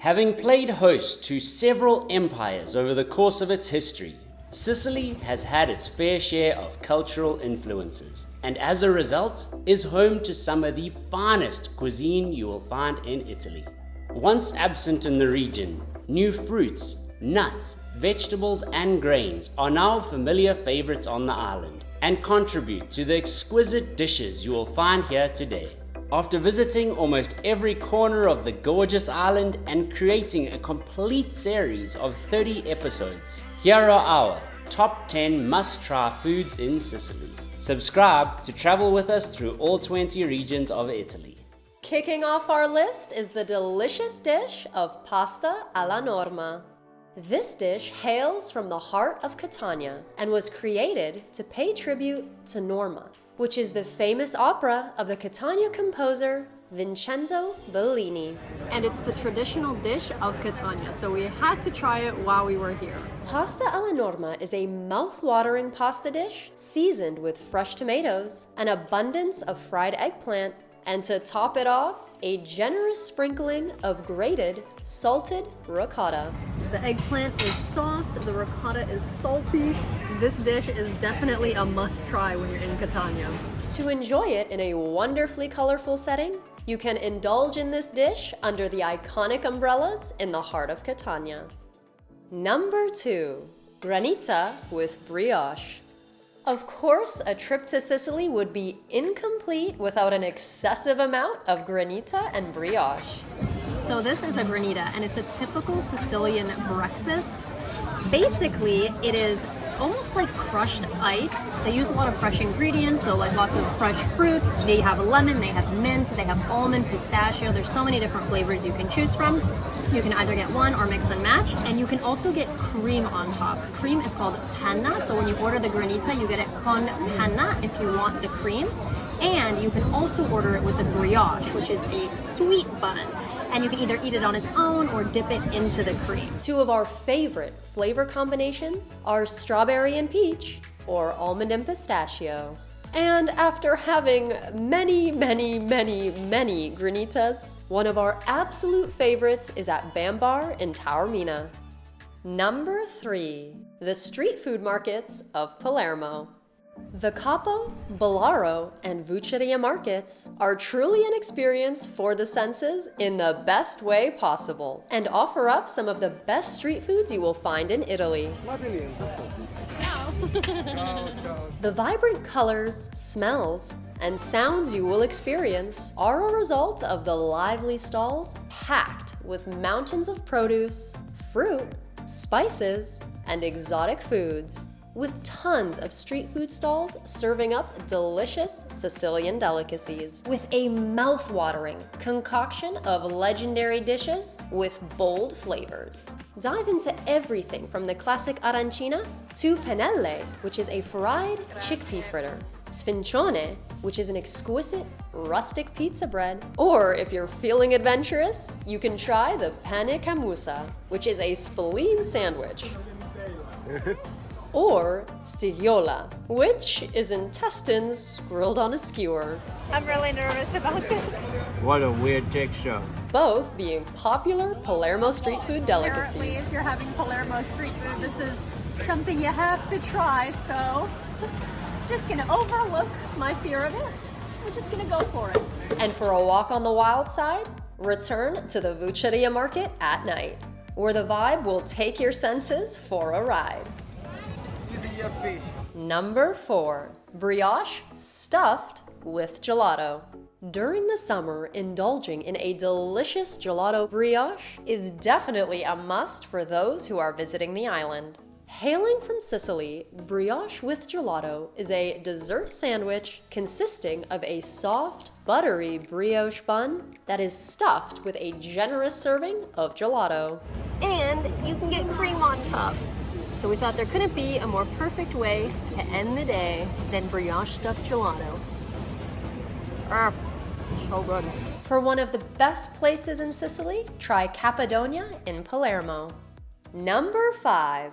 Having played host to several empires over the course of its history, Sicily has had its fair share of cultural influences, and as a result, is home to some of the finest cuisine you will find in Italy. Once absent in the region, new fruits, nuts, vegetables, and grains are now familiar favorites on the island and contribute to the exquisite dishes you will find here today. After visiting almost every corner of the gorgeous island and creating a complete series of 30 episodes, here are our top 10 must-try foods in Sicily. Subscribe to travel with us through all 20 regions of Italy. Kicking off our list is the delicious dish of pasta alla Norma. This dish hails from the heart of Catania and was created to pay tribute to Norma, which is the famous opera of the Catania composer Vincenzo Bellini. And it's the traditional dish of Catania, so we had to try it while we were here. Pasta alla Norma is a mouth-watering pasta dish seasoned with fresh tomatoes, an abundance of fried eggplant, and to top it off, a generous sprinkling of grated, salted ricotta. The eggplant is soft, the ricotta is salty. This dish is definitely a must-try when you're in Catania. To enjoy it in a wonderfully colorful setting, you can indulge in this dish under the iconic umbrellas in the heart of Catania. Number 2, Granita with brioche. Of course, a trip to Sicily would be incomplete without an excessive amount of granita and brioche. So this is a granita, and it's a typical Sicilian breakfast. Basically, it is almost like crushed ice. They use a lot of fresh ingredients, so like lots of fresh fruits. They have lemon, they have mint, they have almond, pistachio. There's so many different flavors you can choose from. You can either get one or mix and match, and you can also get cream on top. Cream is called panna, so when you order the granita, you get it con panna if you want the cream. And you can also order it with the brioche, which is a sweet bun. And you can either eat it on its own or dip it into the cream. Two of our favorite flavor combinations are strawberry and peach or almond and pistachio. And after having many granitas, one of our absolute favorites is at Bambar in Taormina. Number 3, the street food markets of Palermo. The Capo, Bolaro, and Bucceria markets are truly an experience for the senses in the best way possible and offer up some of the best street foods you will find in Italy. The vibrant colors, smells, and sounds you will experience are a result of the lively stalls packed with mountains of produce, fruit, spices, and exotic foods, with tons of street food stalls serving up delicious Sicilian delicacies, with a mouth-watering concoction of legendary dishes with bold flavors. Dive into everything from the classic arancina to pennelle, which is a fried chickpea fritter, sfincione, which is an exquisite rustic pizza bread, or if you're feeling adventurous, you can try the pane camusa, which is a spleen sandwich. Or stigiola, which is intestines grilled on a skewer. I'm really nervous about this. What a weird texture. Both being popular Palermo street food delicacies. Apparently, if you're having Palermo street food, this is something you have to try, so just gonna overlook my fear of it. We're just gonna go for it. And for a walk on the wild side, return to the Bucceria market at night, where the vibe will take your senses for a ride. Number 4, brioche stuffed with gelato. During the summer, indulging in a delicious gelato brioche is definitely a must for those who are visiting the island. Hailing from Sicily, brioche with gelato is a dessert sandwich consisting of a soft, buttery brioche bun that is stuffed with a generous serving of gelato. And you can get cream on top. So we thought there couldn't be a more perfect way to end the day than brioche stuffed gelato. So good. For one of the best places in Sicily, try Cappadonia in Palermo. Number 5,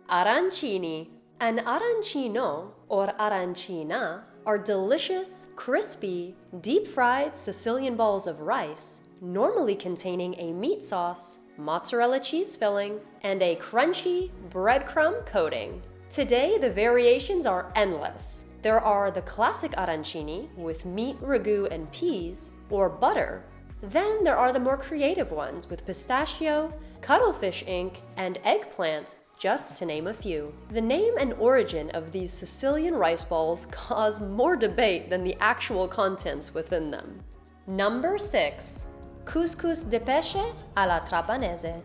arancini. An arancino, or arancina, are delicious, crispy, deep-fried Sicilian balls of rice, normally containing a meat sauce, mozzarella cheese filling, and a crunchy breadcrumb coating. Today, the variations are endless. There are the classic arancini with meat, ragu, and peas, or butter. Then there are the more creative ones with pistachio, cuttlefish ink, and eggplant, just to name a few. The name and origin of these Sicilian rice balls cause more debate than the actual contents within them. Number 6. Couscous di Pesce alla Trapanese.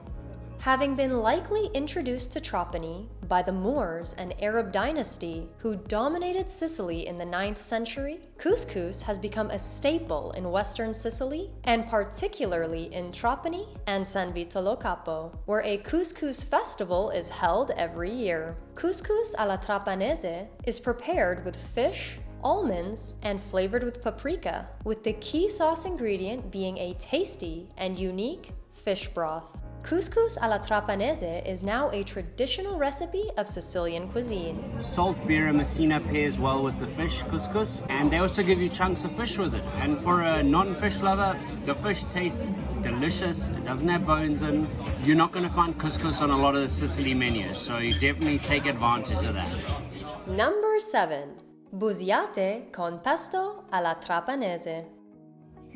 Having been likely introduced to Trapani by the Moors, an Arab dynasty who dominated Sicily in the 9th century, couscous has become a staple in western Sicily, and particularly in Trapani and San Vito lo Capo, where a couscous festival is held every year. Couscous alla Trapanese is prepared with fish, almonds, and flavored with paprika, with the key sauce ingredient being a tasty and unique fish broth. Couscous alla Trapanese is now a traditional recipe of Sicilian cuisine. Salt, beer, Messina pairs well with the fish couscous, and they also give you chunks of fish with it. And for a non-fish lover, the fish tastes delicious. It doesn't have bones in. You're not going to find couscous on a lot of the Sicily menus, so you definitely take advantage of that. Number 7. Busiate con pesto alla Trapanese.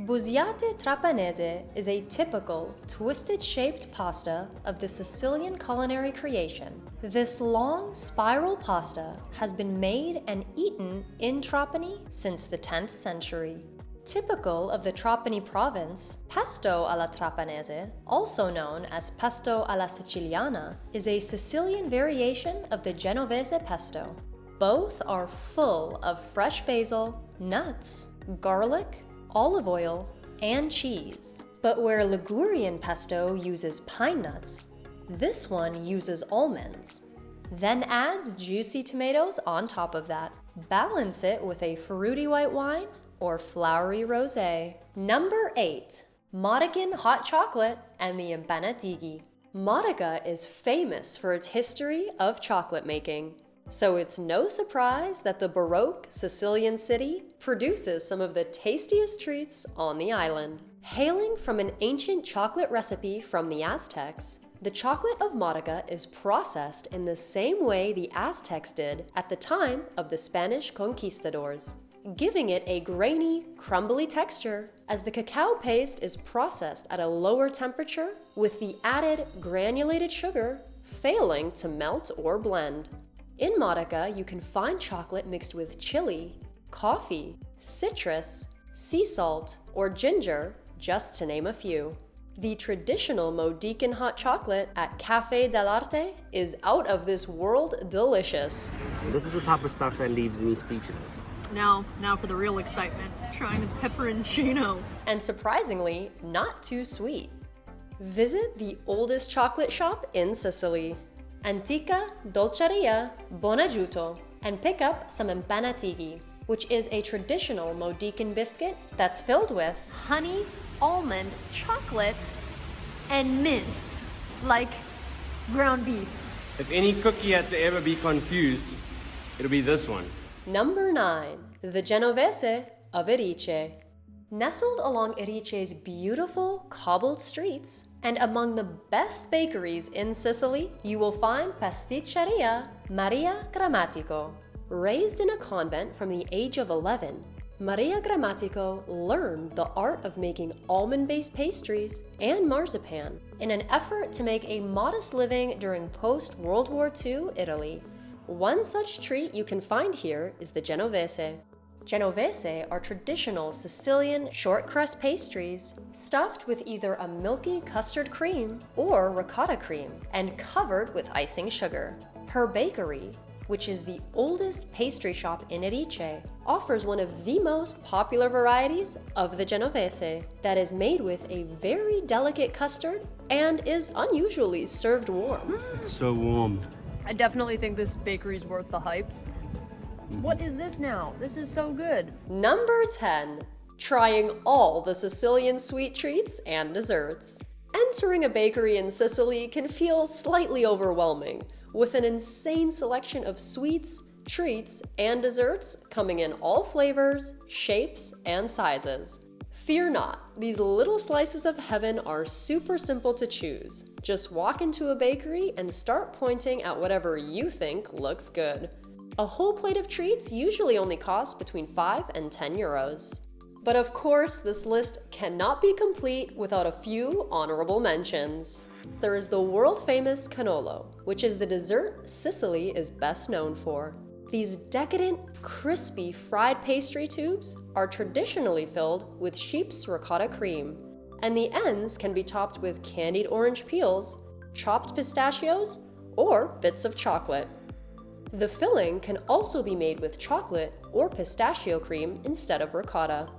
Busiate Trapanese is a typical, twisted-shaped pasta of the Sicilian culinary creation. This long, spiral pasta has been made and eaten in Trapani since the 10th century. Typical of the Trapani province, pesto alla Trapanese, also known as pesto alla Siciliana, is a Sicilian variation of the Genovese pesto. Both are full of fresh basil, nuts, garlic, olive oil, and cheese. But where Ligurian pesto uses pine nuts, this one uses almonds. Then adds juicy tomatoes on top of that. Balance it with a fruity white wine or flowery rosé. Number 8. Modican hot chocolate and the Mpanatigghi. Modica is famous for its history of chocolate making. So it's no surprise that the Baroque Sicilian city produces some of the tastiest treats on the island. Hailing from an ancient chocolate recipe from the Aztecs, the chocolate of Modica is processed in the same way the Aztecs did at the time of the Spanish conquistadors, giving it a grainy, crumbly texture as the cacao paste is processed at a lower temperature with the added granulated sugar failing to melt or blend. In Modica, you can find chocolate mixed with chili, coffee, citrus, sea salt, or ginger, just to name a few. The traditional Modican hot chocolate at Café dell'Arte is out of this world delicious. This is the type of stuff that leaves me speechless. Now for the real excitement. Trying the pepperoncino. And surprisingly, not too sweet. Visit the oldest chocolate shop in Sicily, Antica Dolceria Bonagiuto, and pick up some Mpanatigghi, which is a traditional Modican biscuit that's filled with Honey, almond, chocolate, and mince, like ground beef. If any cookie had to ever be confused, it'll be this one. Number 9. The Genovese of Erice. Nestled along Erice's beautiful cobbled streets, and among the best bakeries in Sicily, you will find Pasticceria Maria Grammatico. Raised in a convent from the age of 11, Maria Grammatico learned the art of making almond-based pastries and marzipan in an effort to make a modest living during post-World War II Italy. One such treat you can find here is the Genovese. Genovese are traditional Sicilian short crust pastries stuffed with either a milky custard cream or ricotta cream and covered with icing sugar. Her bakery, which is the oldest pastry shop in Erice, offers one of the most popular varieties of the Genovese that is made with a very delicate custard and is unusually served warm. It's so warm. I definitely think this bakery's worth the hype. What is this now? This is so good. Number 10. Trying all the Sicilian sweet treats and desserts. Entering a bakery in Sicily can feel slightly overwhelming, with an insane selection of sweets, treats, and desserts coming in all flavors, shapes, and sizes. Fear not, these little slices of heaven are super simple to choose. Just walk into a bakery and start pointing at whatever you think looks good. A whole plate of treats usually only costs between 5 and 10 euros. But of course, this list cannot be complete without a few honorable mentions. There is the world-famous cannolo, which is the dessert Sicily is best known for. These decadent, crispy fried pastry tubes are traditionally filled with sheep's ricotta cream, and the ends can be topped with candied orange peels, chopped pistachios, or bits of chocolate. The filling can also be made with chocolate or pistachio cream instead of ricotta.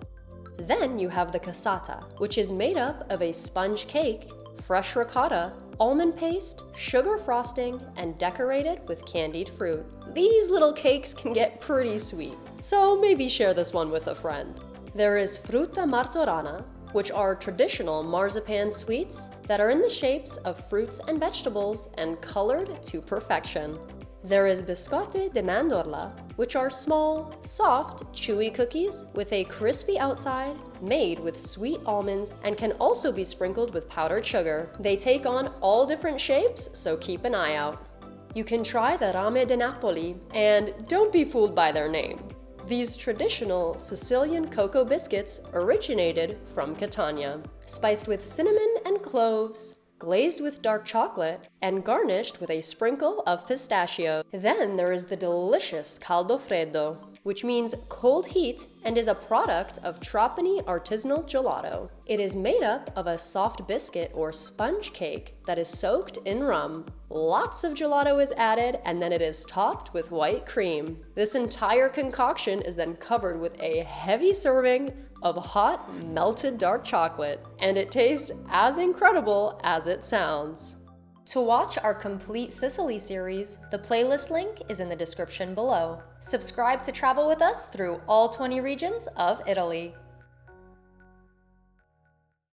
Then you have the cassata, which is made up of a sponge cake, fresh ricotta, almond paste, sugar frosting, and decorated with candied fruit. These little cakes can get pretty sweet, so maybe share this one with a friend. There is frutta martorana, which are traditional marzipan sweets that are in the shapes of fruits and vegetables and colored to perfection. There is biscotti di mandorla, which are small, soft, chewy cookies with a crispy outside, made with sweet almonds, and can also be sprinkled with powdered sugar. They take on all different shapes, so keep an eye out. You can try the rame di Napoli, and don't be fooled by their name. These traditional Sicilian cocoa biscuits originated from Catania, spiced with cinnamon and cloves, glazed with dark chocolate, and garnished with a sprinkle of pistachio. Then there is the delicious caldo freddo, which means cold heat and is a product of Trapanese artisanal gelato. It is made up of a soft biscuit or sponge cake that is soaked in rum. Lots of gelato is added, and then it is topped with white cream. This entire concoction is then covered with a heavy serving of hot, melted dark chocolate, and it tastes as incredible as it sounds. To watch our complete Sicily series, the playlist link is in the description below. Subscribe to travel with us through all 20 regions of Italy.